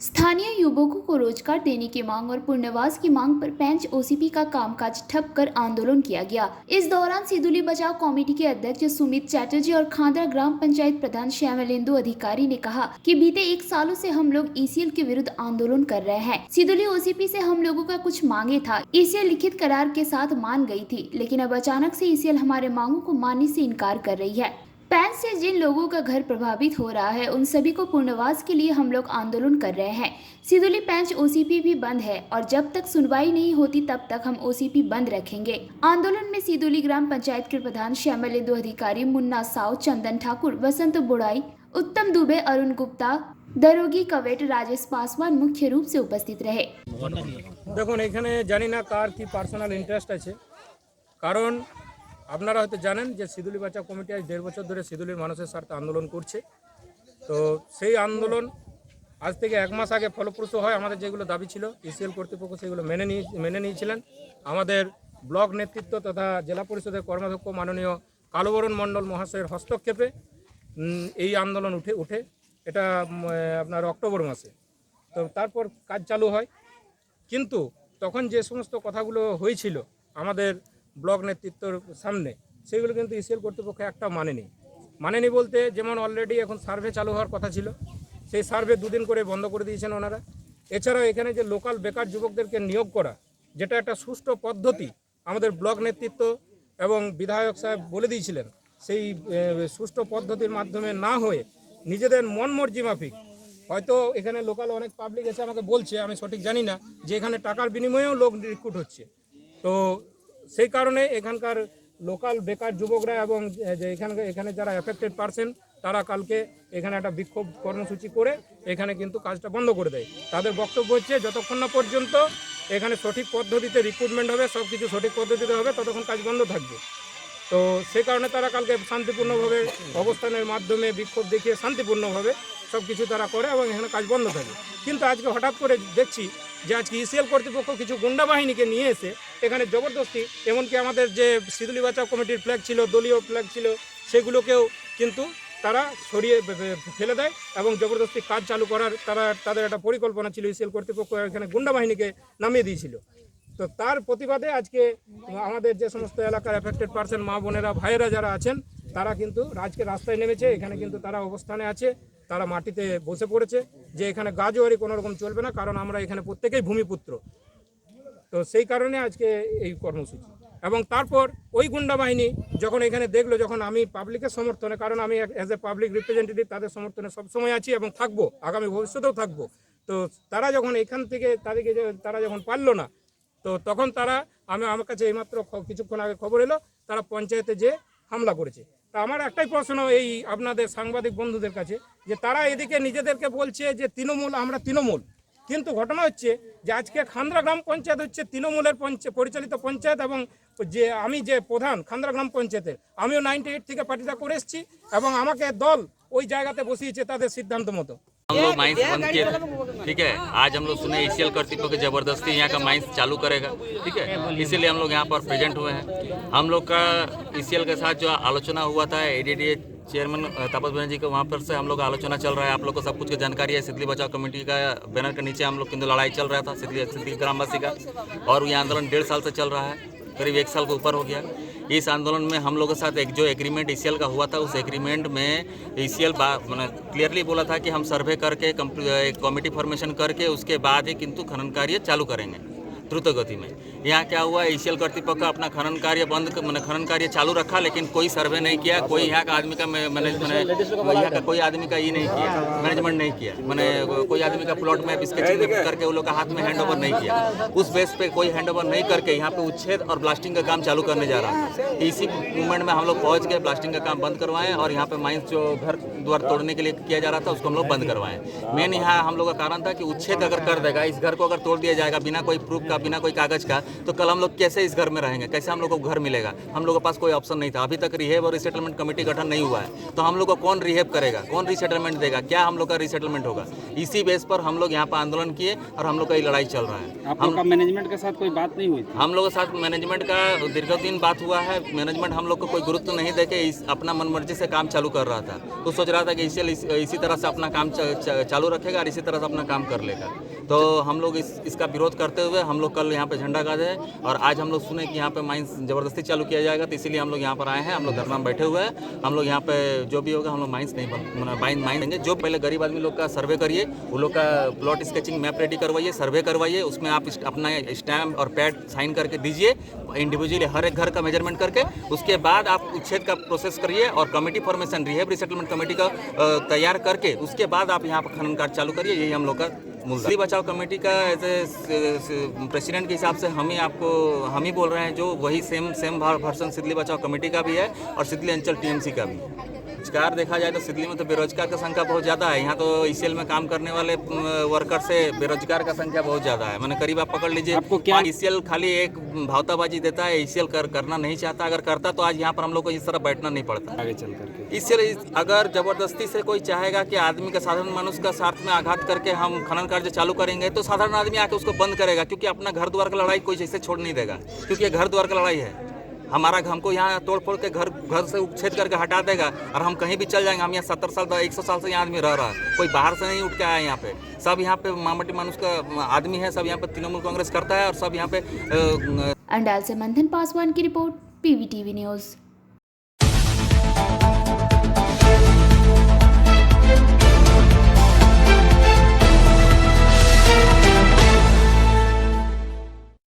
स्थानीय युवकों को रोजगार देने की मांग और पुनर्वास की मांग पर पेंच ओसीपी का कामकाज ठप कर आंदोलन किया गया। इस दौरान सिदुली बचाव कमेटी के अध्यक्ष सुमित चैटर्जी और खांदरा ग्राम पंचायत प्रधान श्यामलेंदु अधिकारी ने कहा कि बीते 1 सालों से हम लोग ईसीएल के विरुद्ध आंदोलन कर रहे हैं। सिदुली ओसीपी से हम लोगों का कुछ मांगे था, ईसीएल लिखित करार के साथ मान गई थी, लेकिन अब अचानक से ईसीएल हमारे मांगों को मानने से इनकार कर रही है। पैंच से जिन लोगों का घर प्रभावित हो रहा है उन सभी को पुनर्वास के लिए हम लोग आंदोलन कर रहे हैं। सिदुली पैंच ओसीपी भी बंद है और जब तक सुनवाई नहीं होती तब तक हम ओसीपी बंद रखेंगे। आंदोलन में सिदुली ग्राम पंचायत के प्रधान श्यामलेंदु अधिकारी, मुन्ना साव, चंदन ठाकुर, वसंत बुड़ाई, उत्तम दुबे, अरुण गुप्ता, दरोगी कवेट, राजेश पासवान मुख्य रूप से उपस्थित रहे। দেখুন এখানে জানি না কার কি পার্সোনাল ইন্টারেস্ট আছে, কারণ আপনারা হয়তো জানেন যে সিদুলি বাঁচাও কমিটি আজ 1.5 বছর ধরে সিদুলির মানুষের স্বার্থে আন্দোলন করছে। তো সেই আন্দোলন আজ থেকে 1 মাস আগে ফলপ্রসূ হয়। আমাদের যেগুলো দাবি ছিল ইসিএল কর্তৃপক্ষ সেগুলো মেনে নিয়েছিলেন। আমাদের ব্লক নেতৃত্ব তথা জেলা পরিষদের কর্মাধ্যক্ষ মাননীয় কালবরণ মণ্ডল মহাশয়ের হস্তক্ষেপে এই আন্দোলন উঠে এটা আপনার অক্টোবর মাসে। তো তারপর কাজ চালু হয়, কিন্তু তখন যে সমস্ত কথাগুলো হয়েছিল আমাদের ব্লক নেতৃত্বর সামনে সেগুলো কিন্তু ইসিএল কর্তৃপক্ষ একটা মানেনি বলতে, যেমন অলরেডি এখন সার্ভে চালু হওয়ার কথা ছিল, সেই সার্ভে 2 দিন করে বন্ধ করে দিয়েছেন ওনারা। এছাড়াও এখানে যে লোকাল বেকার যুবকদেরকে নিয়োগ করা, যেটা একটা সুষ্ঠু পদ্ধতি আমাদের ব্লক নেতৃত্ব এবং বিধায়ক সাহেব বলে দিয়েছিলেন, সেই সুষ্ঠু পদ্ধতির মাধ্যমে না হয়ে নিজেদের মন মর্জি মাফিক, হয়তো এখানে লোকাল অনেক পাবলিক এসে আমাকে বলছে, আমি সঠিক জানি না, যে এখানে টাকার বিনিময়েও লোক রিক্রুট হচ্ছে। তো সেই কারণে এখানকার লোকাল বেকার যুবকরা এবং যে এখানে যারা এফেক্টেড পারসন তারা কালকে এখানে একটা বিক্ষোভ কর্মসূচি করে এখানে কিন্তু কাজটা বন্ধ করে দেয়। তাদের বক্তব্য হচ্ছে যতক্ষণ না পর্যন্ত এখানে সঠিক পদ্ধতিতে রিক্রুটমেন্ট হবে, সব কিছু সঠিক পদ্ধতিতে হবে, ততক্ষণ কাজ বন্ধ থাকবে। তো সেই কারণে তারা কালকে শান্তিপূর্ণভাবে অবস্থানের মাধ্যমে বিক্ষোভ দেখিয়ে শান্তিপূর্ণভাবে সব কিছু তারা করে এবং এখানে কাজ বন্ধ থাকে। কিন্তু আজকে হঠাৎ করে দেখছি যে আজকে ইসিএল কর্তৃপক্ষ কিছু গুন্ডা বাহিনীকে নিয়ে এসে এখানে জবরদস্তি, এমনকি আমাদের যে সিদুলি বাঁচাও কমিটির ফ্ল্যাগ ছিল, দলীয় ফ্ল্যাগ ছিল, সেগুলোকেও কিন্তু তারা সরিয়ে ফেলে দেয় এবং জবরদস্তি কাজ চালু করার তাদের একটা পরিকল্পনা ছিল। ইসিএল কর্তৃপক্ষ এখানে গুন্ডা বাহিনীকে নামিয়ে দিয়েছিল। তো তার প্রতিবাদে আজকে আমাদের যে সমস্ত এলাকার এফেক্টেড পারসন, মা বোনেরা, ভাইয়েরা যারা আছেন, তারা কিন্তু আজকে রাস্তায় নেমেছে। এখানে কিন্তু তারা অবস্থানে আছে, তারা মাটিতে বসে পড়েছে যে এখানে গাজোয়ারি কোনো রকম চলবে না, কারণ আমরা এখানে প্রত্যেকেই ভূমিপুত্র। তো সেই কারণে আজকে এই কর্মসূচি। এবং তারপর ওই গুন্ডা বাহিনী যখন এখানে দেখলো, যখন আমি পাবলিকের সমর্থনে, কারণ আমি অ্যাজ এ পাবলিক রিপ্রেজেন্টেটিভ তাদের সমর্থনে সবসময় আছি এবং থাকবো, আগামী ভবিষ্যতেও থাকবো। তো তারা যখন এখান থেকে তারা যখন পারলো না, তো তখন আমার কাছে এইমাত্র কিছুক্ষণ আগে খবর এলো তারা পঞ্চায়েতে যে হামলা করেছে। তা আমার একটাই প্রশ্ন এই আপনাদের সাংবাদিক বন্ধুদের কাছে, যে তারা এদিকে নিজেদেরকে বলছে যে তৃণমূল, আমরা তৃণমূল, কিন্তু ঘটনা হচ্ছে যে আজকে খান্দ্রা গ্রাম পঞ্চায়েত হচ্ছে তৃণমূলের পরিচালিত পঞ্চায়েত এবং যে আমি যে প্রধান খান্দ্রা গ্রাম পঞ্চায়েতের, আমিও 98 থেকে পার্টিটা করে এসেছি এবং আমাকে দল ওই জায়গাতে বসিয়েছে তাদের সিদ্ধান্ত মতো। हम लोग माइंस बंद किए, ठीक है। आज हम लोग सुने ईसीएल कर्तृपक्ष जबरदस्ती यहाँ का माइंस चालू करेगा, ठीक है, इसीलिए हम लोग यहाँ पर प्रेजेंट हुए हैं। हम लोग का ईसीएल के साथ जो आलोचना हुआ था एडीडीए चेयरमैन तापस बनर्जी के, वहाँ पर से हम लोग आलोचना चल रहा है। आप लोग को सब कुछ की जानकारी है। सिदली बचाओ कमेटी का बैनर के नीचे हम लोग की लड़ाई चल रहा था सिदली ग्रामवासी का, और ये आंदोलन 1.5 साल से चल रहा है, करीब 1 साल के ऊपर हो गया। इस आंदोलन में हम लोगों के साथ एक जो एग्रीमेंट ईसीएल का हुआ था, उस एग्रीमेंट में ईसीएल क्लियरली बोला था कि हम सर्वे करके एक कमेटी फॉर्मेशन करके उसके बाद ही किंतु खनन कार्य चालू करेंगे द्रुत गति में। यहाँ क्या हुआ, ईसीएल कर्तृपक्ष अपना खनन खनन कार्य चालू रखा, लेकिन कोई सर्वे नहीं किया, कोई यहाँ का आदमी का यहाँ का कोई आदमी का ये नहीं किया, मैनेजमेंट नहीं किया, मैंने कोई आदमी का प्लॉट मैप स्केचिंग करके उन लोग का हाथ में हैंड ओवर नहीं किया। उस बेस पे कोई हैंड ओवर नहीं करके यहाँ पे उच्छेद और ब्लास्टिंग का काम चालू करने जा रहा था। इसी मूवमेंट में हम लोग पहुँच गए, ब्लास्टिंग का काम बंद करवाएं और यहाँ पे माइंस जो घर द्वार तोड़ने के लिए किया जा रहा था उसको हम लोग बंद करवाएं। मेन यहाँ हम लोग का कारण था कि उच्छेद अगर कर देगा, इस घर को अगर तोड़ दिया जाएगा बिना कोई प्रूफ का, बिना कोई कागज का, तो कल हम लोग कैसे इस घर में रहेंगे, कैसे हम लोग को घर मिलेगा। हम लोग के पास कोई ऑप्शन नहीं था। अभी तक रिहेब और रिसेटलमेंट कमेटी गठन नहीं हुआ है, तो हम लोग को कौन रिहेब करेगा, कौन रिसेटलमेंट देगा, क्या हम लोग का रिसेटलमेंट होगा। इसी बेस पर हम लोग यहाँ पर आंदोलन किए और हम लोग का ये लड़ाई चल रहा है। आप लोग का मैनेजमेंट के साथ कोई बात नहीं हुई? हम लोग के साथ मैनेजमेंट का दीर्घदिन बात हुआ है। मैनेजमेंट हम लोग को कोई गुरुत्व नहीं देके अपना मनमर्जी से काम चालू कर रहा था। तो सोच रहा था कि ईसीएल इसी तरह से अपना काम चालू रखेगा और इसी तरह से अपना काम कर लेगा। तो हम लोग इसका विरोध करते हुए हम लोग कल यहाँ पे झंडा गाड़े हैं और आज हम लोग सुने कि यहाँ पे माइंस ज़बरदस्ती चालू किया जाएगा, तो इसीलिए हम लोग यहाँ पर आए हैं। हम लोग धरना में बैठे हुए हैं। हम लोग यहाँ पे जो भी होगा हम लोग माइंस नहीं माइंस देंगे। जो पहले गरीब आदमी लोग का सर्वे करिए, वो लोग का प्लॉट स्केचिंग मैप रेडी करवाइए, सर्वे करवाइए, उसमें आप अपना स्टैम्प और पैड साइन करके दीजिए इंडिविजुअली हर एक घर का मेजरमेंट करके। उसके बाद आप उच्छेद का प्रोसेस करिए और committee formation rehab resettlement committee का तैयार करके उसके बाद आप यहाँ पर खनन कार्य चालू करिए। यही हम लोग का सिद्धली बचाओ कमेटी का एज ए प्रेसिडेंट के हिसाब से हम ही बोल रहे हैं, जो वही सेम वर्सन सिद्धली बचाओ कमेटी का भी है और सिद्धली अंचल टीएमसी का भी है। रोजगार देखा जाए तो सिद्धली में तो बेरोजगार का संख्या बहुत ज़्यादा है। यहाँ तो ईसीएल में काम करने वाले वर्कर से बेरोजगार का संख्या बहुत ज़्यादा है। मैंने करीब आप पकड़ लीजिए, आपको क्या ईसीएल खाली एक भावताबाजी देता है, ईसीएल करना नहीं चाहता। अगर करता तो आज यहाँ पर हम लोग को इस तरह बैठना नहीं पड़ता। आगे चल करके ईसीएल अगर जबरदस्ती से कोई चाहेगा कि आदमी का साधारण मनुष्य का स्वार्थ में आघात करके हम खनन कार्य चालू करेंगे, तो साधारण आदमी आके उसको बंद करेगा, क्योंकि अपना घर द्वार का लड़ाई कोई जैसे छोड़ नहीं देगा, क्योंकि ये घर द्वार का लड़ाई है। हमको यहाँ तोड़ फोड़ के घर से उच्छेद करके हटा देगा और हम कहीं भी चल जाएंगे। हम यहाँ 70 साल 100 साल से यहाँ आदमी रह रहा है, कोई बाहर से नहीं उठ के आया यहाँ पे। सब यहाँ पे मामटी मानुष का आदमी है, सब यहाँ पे तृणमूल कांग्रेस करता है और सब यहाँ पे अंडाल से मंथन पासवान की रिपोर्ट, पीवीटीवी न्यूज़।